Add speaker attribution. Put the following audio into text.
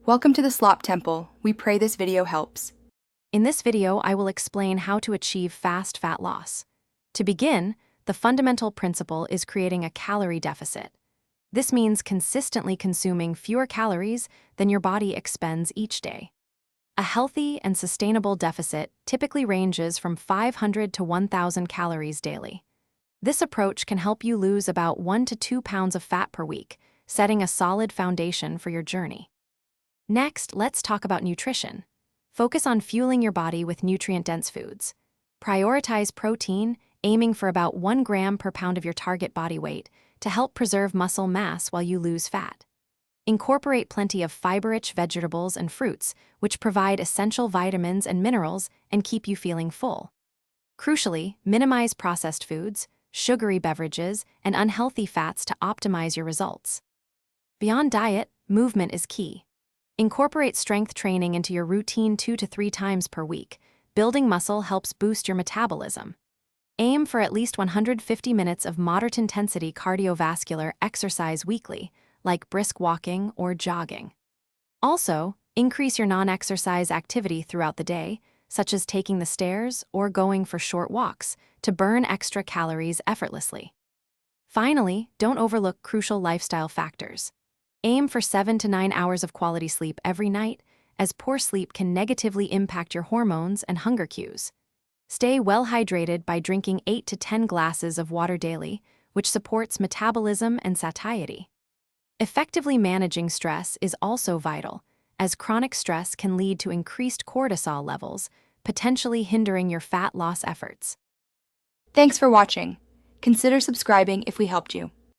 Speaker 1: Welcome to the Slop Temple. We pray this video helps.
Speaker 2: In this video, I will explain how to achieve fast fat loss. To begin, the fundamental principle is creating a calorie deficit. This means consistently consuming fewer calories than your body expends each day. A healthy and sustainable deficit typically ranges from 500 to 1,000 calories daily. This approach can help you lose about 1 to 2 pounds of fat per week, setting a solid foundation for your journey. Next, let's talk about nutrition. Focus on fueling your body with nutrient-dense foods. Prioritize protein, aiming for about 1 gram per pound of your target body weight to help preserve muscle mass while you lose fat. Incorporate plenty of fiber-rich vegetables and fruits, which provide essential vitamins and minerals and keep you feeling full. Crucially, minimize processed foods, sugary beverages, and unhealthy fats to optimize your results. Beyond diet, movement is key. Incorporate strength training into your routine 2 to 3 times per week. Building muscle helps boost your metabolism. Aim for at least 150 minutes of moderate-intensity cardiovascular exercise weekly, like brisk walking or jogging. Also, increase your non-exercise activity throughout the day, such as taking the stairs or going for short walks, to burn extra calories effortlessly. Finally, don't overlook crucial lifestyle factors. Aim for 7 to 9 hours of quality sleep every night, as poor sleep can negatively impact your hormones and hunger cues. Stay well hydrated by drinking 8 to 10 glasses of water daily, which supports metabolism and satiety. Effectively managing stress is also vital, as chronic stress can lead to increased cortisol levels, potentially hindering your fat loss efforts.
Speaker 1: Thanks for watching. Consider subscribing if we helped you.